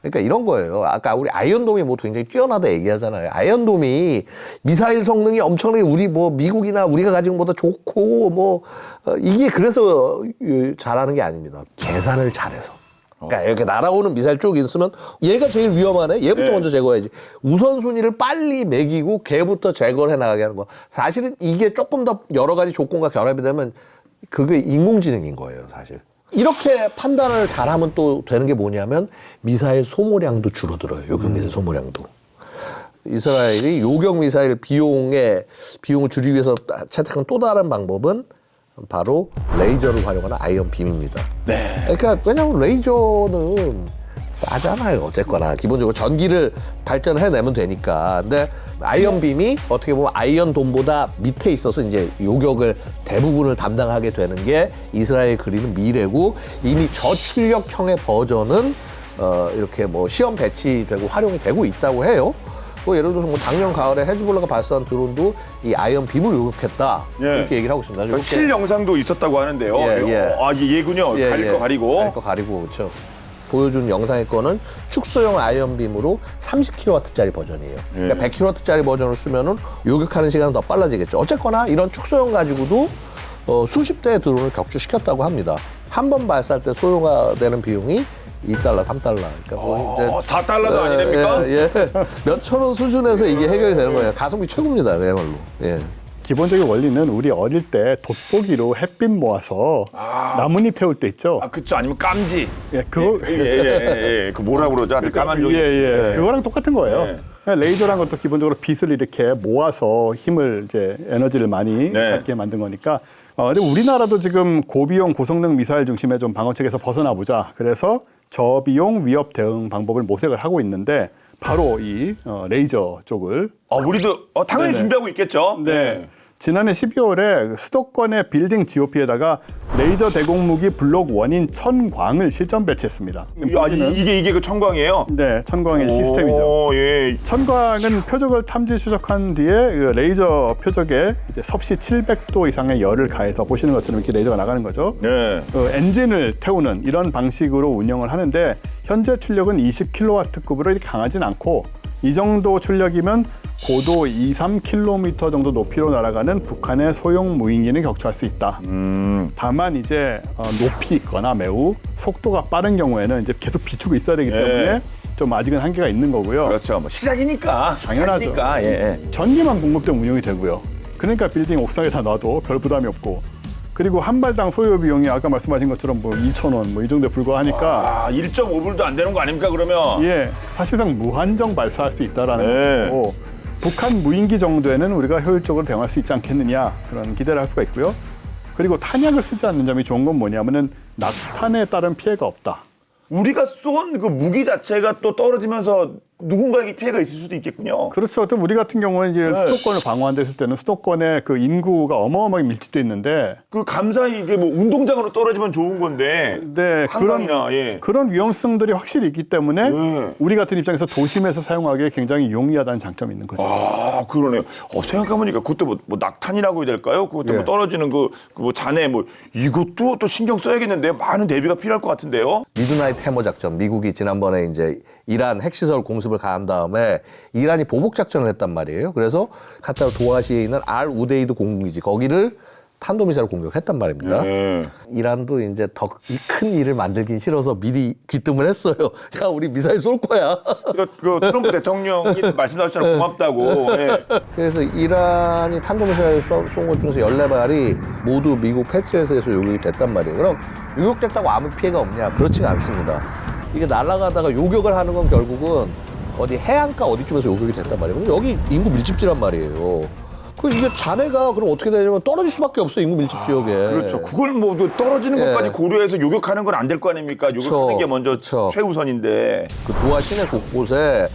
그러니까 이런 거예요. 아까 우리 아이언돔이 뭐 굉장히 뛰어나다 얘기하잖아요. 아이언돔이 미사일 성능이 엄청나게 우리 뭐 미국이나 우리가 가진 것보다 좋고 뭐 이게 그래서 잘하는 게 아닙니다. 계산을 잘해서. 그러니까 이렇게 날아오는 미사일 쭉 있으면 얘가 제일 위험하네. 얘부터 먼저 제거해야지. 우선순위를 빨리 매기고 걔부터 제거를 해나가게 하는 거. 사실은 이게 조금 더 여러 가지 조건과 결합이 되면 그게 인공지능인 거예요, 사실. 이렇게 판단을 잘하면 또 되는 게 뭐냐면 미사일 소모량도 줄어들어요. 요격 미사일 소모량도. 이스라엘이 요격 미사일 비용을 줄이기 위해서 채택한 또 다른 방법은 바로 레이저를 활용하는 아이언빔입니다. 네. 그러니까 왜냐하면 레이저는 싸잖아요. 어쨌거나 기본적으로 전기를 발전해내면 되니까. 근데 아이언빔이 어떻게 보면 아이언돔보다 밑에 있어서 이제 요격을 대부분을 담당하게 되는 게 이스라엘이 그리는 미래고, 이미 저출력형의 버전은 이렇게 뭐 시험 배치되고 활용이 되고 있다고 해요. 뭐 예를 들어서 뭐 작년 가을에 헤즈볼라가 발사한 드론도 이 아이언빔을 요격했다. 이렇게 얘기를 하고 있습니다. 그러니까 실 영상도 있었다고 하는데요. 이게 얘군요. 가릴 거 가리고. 가릴 거 가리고, 그렇죠. 보여준 영상의 거는 축소형 아이언빔으로 30kW짜리 버전이에요. 그러니까 100kW짜리 버전을 쓰면은 요격하는 시간은 더 빨라지겠죠. 어쨌거나 이런 축소형 가지고도 수십 대의 드론을 격추시켰다고 합니다. 한 번 발사할 때 소요가 되는 비용이 $2, $3. 그러니까 뭐 이제 $4도 아닙니까? 몇천 원 수준에서 이게 해결이 되는 거예요. 가성비 최고입니다, 그야말로. 예. 기본적인 원리는 우리 어릴 때 돋보기로 햇빛 모아서 나뭇잎 태울 때 있죠. 그쵸. 아니면 깜지. 그거 그 뭐라고 그러죠? 까만 종이. 그거랑 똑같은 거예요. 레이저란 것도 기본적으로 빛을 이렇게 모아서 힘을 이제 에너지를 많이 받게 만든 거니까. 근데 우리나라도 지금 고비용 고성능 미사일 중심의 좀 방어책에서 벗어나 보자. 그래서 저비용 위협 대응 방법을 모색을 하고 있는데 바로 이 레이저 쪽을 우리도 당연히 준비하고 있겠죠. 네. 지난해 12월에 수도권의 빌딩 GOP에다가 레이저 대공무기 블록 1인 천광을 실전 배치했습니다. 이게 그 천광이에요? 네, 천광의 시스템이죠. 예. 천광은 표적을 탐지 추적한 뒤에 그 레이저 표적에 이제 섭씨 700도 이상의 열을 가해서 보시는 것처럼 이렇게 레이저가 나가는 거죠. 네. 엔진을 태우는 이런 방식으로 운영을 하는데 현재 출력은 20kW급으로 이렇게 강하진 않고, 이 정도 출력이면 고도 2-3km 정도 높이로 날아가는 북한의 소형 무인기는 격추할 수 있다. 다만 이제 높이 있거나 매우 속도가 빠른 경우에는 이제 계속 비추고 있어야 되기 때문에 좀 아직은 한계가 있는 거고요. 그렇죠. 뭐 시작이니까. 당연하죠. 전기만 공급되면 운영이 되고요. 그러니까 빌딩 옥상에다 놔도 별 부담이 없고, 그리고 한 발당 소요 비용이 아까 말씀하신 것처럼 뭐 2,000원 뭐 이 정도에 불과하니까 1.5불도 안 되는 거 아닙니까 그러면? 사실상 무한정 발사할 수 있다라는 것이고, 북한 무인기 정도에는 우리가 효율적으로 대응할 수 있지 않겠느냐, 그런 기대를 할 수가 있고요. 그리고 탄약을 쓰지 않는 점이 좋은 건 뭐냐면은 낙탄에 따른 피해가 없다. 우리가 쏜 그 무기 자체가 또 떨어지면서 누군가에게 피해가 있을 수도 있겠군요. 그렇죠. 또 우리 같은 경우는 이제 수도권을 방어한다 했을 때는 수도권에 그 인구가 어마어마하게 밀집돼 있는데, 그 감사히 이게 뭐 운동장으로 떨어지면 좋은 건데. 그런 위험성들이 확실히 있기 때문에 우리 같은 입장에서 도심에서 사용하기에 굉장히 용이하다는 장점이 있는 거죠. 그러네요. 생각해보니까 그것도 뭐 낙탄이라고 해야 될까요? 그것도 뭐 떨어지는 뭐 잔해 뭐 이것도 또 신경 써야겠는데요. 많은 대비가 필요할 것 같은데요. 미드나잇 해머 작전, 미국이 지난번에 이제 이란 핵시설 공습 모습을 가한 다음에 이란이 보복 작전을 했단 말이에요. 그래서 카타르 도하시에 있는 알 우데이드 공군기지 거기를 탄도미사일을 공격했단 말입니다. 이란도 이제 더 큰 일을 만들긴 싫어서 미리 귀뜸을 했어요. 야, 우리 미사일 쏠 거야. 그 트럼프 대통령이 말씀하셨잖아요. 고맙다고. 예. 그래서 이란이 탄도미사일 쏜 것 중에서 14발이 모두 미국 패트리엇에서 요격이 됐단 말이에요. 그럼 요격됐다고 아무 피해가 없냐? 그렇지가 않습니다. 이게 날아가다가 요격을 하는 건 결국은 어디 해안가 어디쯤에서 요격이 됐단 말이에요. 그럼 여기 인구 밀집지란 말이에요. 이게 잔해가 그럼 어떻게 되냐면 떨어질 수밖에 없어요. 인구 밀집 지역에. 그렇죠. 그걸 뭐 떨어지는 것까지 고려해서 요격하는 건 안 될 거 아닙니까? 요격하는 게 먼저 최우선인데. 그 도하 시내 곳곳에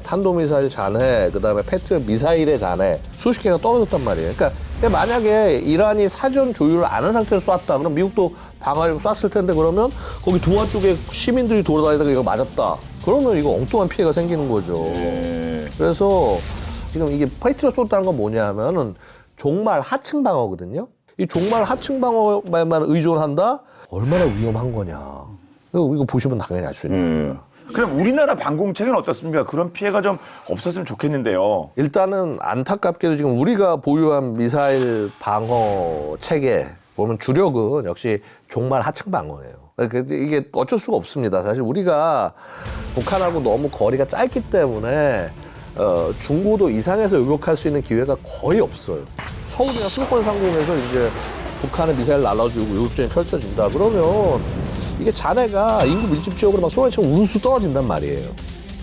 탄도미사일 잔해, 그다음에 패트리엇 미사일의 잔해 수십 개가 떨어졌단 말이에요. 그러니까 만약에 이란이 사전 조율을 안 한 상태에서 쐈다. 그럼 미국도 방어하려고 쐈을 텐데 그러면 거기 도하 쪽에 시민들이 돌아다니다가 이거 맞았다. 그러면 이거 엉뚱한 피해가 생기는 거죠. 그래서 지금 이게 패트리엇 쏜다는 건 뭐냐 하면은 종말 하층 방어거든요. 이 종말 하층 방어만 의존한다? 얼마나 위험한 거냐. 이거 보시면 당연히 알 수 있는 겁니다. 그럼 우리나라 방공체계는 어떻습니까? 그런 피해가 좀 없었으면 좋겠는데요. 일단은 안타깝게도 지금 우리가 보유한 미사일 방어 체계 보면 주력은 역시 종말 하층 방어예요. 이게 어쩔 수가 없습니다. 사실 우리가 북한하고 너무 거리가 짧기 때문에 중고도 이상에서 요격할 수 있는 기회가 거의 없어요. 서울이나 수도권 상공에서 이제 북한의 미사일 날라주고 요격전이 펼쳐진다 그러면 이게 잔해가 인구 밀집 지역으로 막 소나처럼 우르르 떨어진단 말이에요.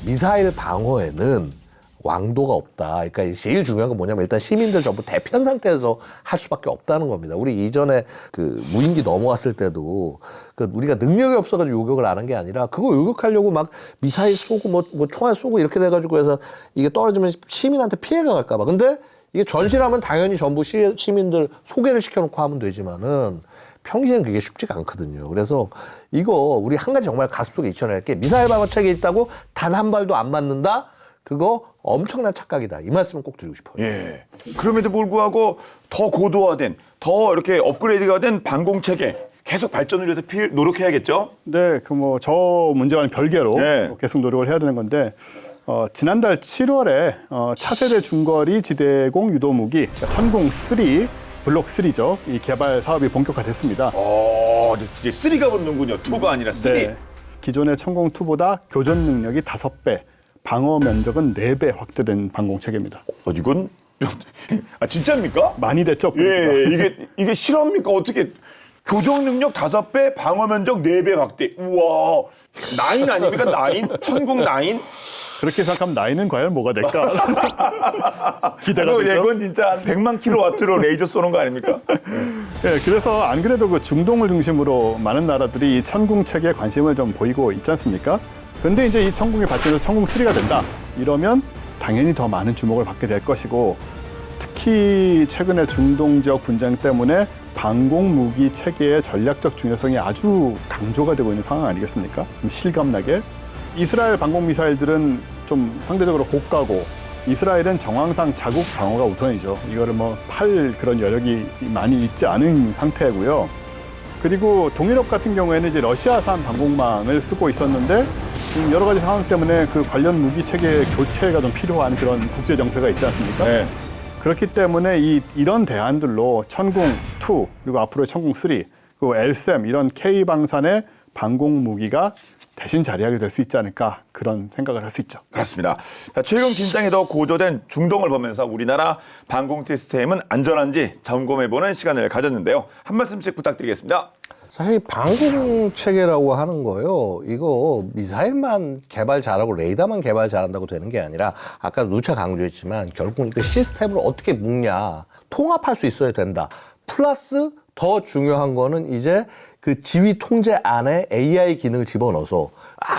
미사일 방어에는 왕도가 없다. 그러니까 제일 중요한 건 뭐냐면 일단 시민들 전부 대피한 상태에서 할 수밖에 없다는 겁니다. 우리 이전에 그 무인기 넘어왔을 때도 그 우리가 능력이 없어가지고 요격을 안 한 게 아니라 그거 요격하려고 막 미사일 쏘고 뭐 총알 쏘고 이렇게 돼가지고 해서 이게 떨어지면 시민한테 피해가 갈까 봐. 근데 이게 전시라면 당연히 전부 시민들 소개를 시켜놓고 하면 되지만은 평시에는 그게 쉽지가 않거든요. 그래서 이거 우리 한 가지 정말 가슴속에 잊혀낼 게 미사일 방어 체계 있다고 단 한 발도 안 맞는다? 그거 엄청난 착각이다. 이 말씀을 꼭 드리고 싶어요. 예. 그럼에도 불구하고 더 고도화된, 더 이렇게 업그레이드가 된 방공체계 계속 발전을 위해서 노력해야겠죠? 네, 저 문제와는 별개로 네. 계속 노력을 해야 되는 건데 지난달 7월에 차세대 중거리 지대공 유도무기 그러니까 천궁3 블록 3죠. 이 개발 사업이 본격화됐습니다. 이제 3가 붙는군요. 2가 아니라 3. 네. 기존의 천궁2보다 교전 능력이 5배, 방어 면적은 4배 확대된 방공 체계입니다. 이건 진짜입니까? 많이 됐죠? 예, 이게 실화입니까? 어떻게 교정 능력 5배, 방어 면적 4배 확대. 우와. 9 아닙니까? 9? 천궁 9? 그렇게 생각하면 나이는 과연 뭐가 될까? 기대가 되죠. 이건 진짜 한 100만 킬로와트로 레이저 쏘는 거 아닙니까? 예, 그래서 안 그래도 그 중동을 중심으로 많은 나라들이 이 천궁 체계에 관심을 좀 보이고 있지 않습니까? 근데 이제 이 천궁이 발전해서 천궁 3가 된다. 이러면 당연히 더 많은 주목을 받게 될 것이고 특히 최근에 중동 지역 분쟁 때문에 방공 무기 체계의 전략적 중요성이 아주 강조가 되고 있는 상황 아니겠습니까? 실감나게 이스라엘 방공 미사일들은 좀 상대적으로 고가고 이스라엘은 정황상 자국 방어가 우선이죠. 이거를 팔 그런 여력이 많이 있지 않은 상태고요. 그리고 동유럽 같은 경우에는 이제 러시아산 방공망을 쓰고 있었는데 여러 가지 상황 때문에 그 관련 무기 체계 교체가 좀 필요한 그런 국제 정세가 있지 않습니까? 네. 그렇기 때문에 이런 대안들로 천궁2 그리고 앞으로의 천궁3 그리고 LSAM 이런 K 방산의 방공 무기가 대신 자리하게 될 수 있지 않을까 그런 생각을 할 수 있죠. 그렇습니다. 최근 긴장이 더 고조된 중동을 보면서 우리나라 방공 시스템은 안전한지 점검해보는 시간을 가졌는데요. 한 말씀씩 부탁드리겠습니다. 사실 방공 체계라고 하는 거요. 이거 미사일만 개발 잘하고 레이더만 개발 잘한다고 되는 게 아니라 아까 누차 강조했지만 결국은 그 시스템을 어떻게 묶냐 통합할 수 있어야 된다. 플러스 더 중요한 거는 이제 그 지휘 통제 안에 AI 기능을 집어넣어서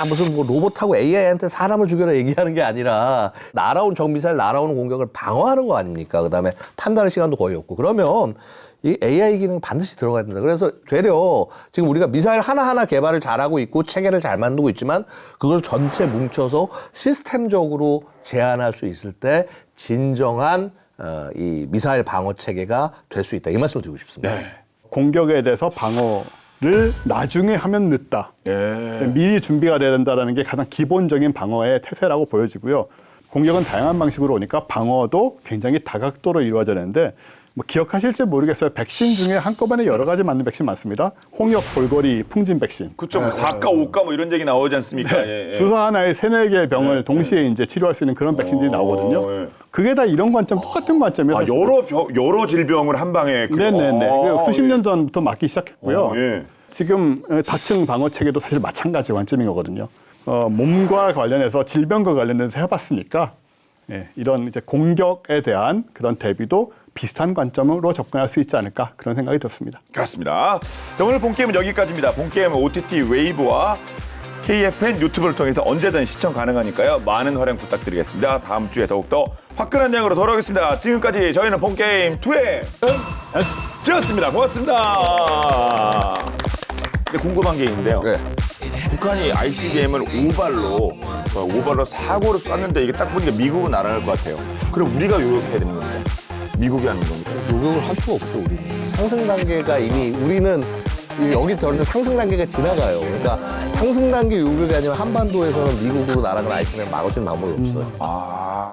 무슨 로봇하고 AI한테 사람을 죽여라 얘기하는 게 아니라 날아온 정미사일 날아오는 공격을 방어하는 거 아닙니까? 그다음에 판단할 시간도 거의 없고 그러면 이 AI 기능 반드시 들어가야 된다. 그래서 되려 지금 우리가 미사일 하나하나 개발을 잘하고 있고 체계를 잘 만들고 있지만 그걸 전체 뭉쳐서 시스템적으로 제한할 수 있을 때 진정한 이 미사일 방어 체계가 될 수 있다. 이 말씀을 드리고 싶습니다. 공격에 대해서 방어를 나중에 하면 늦다. 예. 미리 준비가 돼야 된다는 게 가장 기본적인 방어의 태세라고 보여지고요. 공격은 다양한 방식으로 오니까 방어도 굉장히 다각도로 이루어져야 되는데 뭐 기억하실지 모르겠어요. 백신 중에 한꺼번에 여러 가지 맞는 백신 많습니다. 홍역, 볼거리, 풍진 백신. 그쵸. 뭐 4가, 5가 뭐 이런 얘기 나오지 않습니까? 네. 예, 예. 주사 하나에 3-4개의 병을 동시에 이제 치료할 수 있는 그런 백신들이 나오거든요. 예. 그게 다 이런 관점, 똑같은 관점이에요. 아, 여러 질병을 한 방에. 네네네. 아, 수십 예. 년 전부터 맞기 시작했고요. 예. 지금 다층 방어 체계도 사실 마찬가지 관점인 거거든요. 몸과 관련해서 질병과 관련해서 해봤으니까 예, 이런 이제 공격에 대한 그런 대비도 비슷한 관점으로 접근할 수 있지 않을까 그런 생각이 들었습니다. 그렇습니다. 자, 오늘 본게임은 여기까지입니다. 본게임은 OTT 웨이브와 KFN 유튜브를 통해서 언제든 시청 가능하니까요. 많은 활용 부탁드리겠습니다. 다음 주에 더욱더 화끈한 내용으로 돌아오겠습니다. 지금까지 저희는 본게임 2의 였습니다. 고맙습니다. 근데 궁금한 게 있는데요. 네. 북한이 ICBM을 오발로 사고로 쐈는데 이게 딱 보니까 미국은 날아갈 것 같아요. 그럼 우리가 요격해야 되는 건가요? 미국이 하는 건가요? 요격을 할 수가 없어 우리는. 상승 단계가 이미 우리는 여기 저런데 상승 단계가 지나가요. 그러니까 상승 단계 요격이 아니면 한반도에서는 미국으로 날아가는 ICBM 막을 수 있는 방법이 없어요.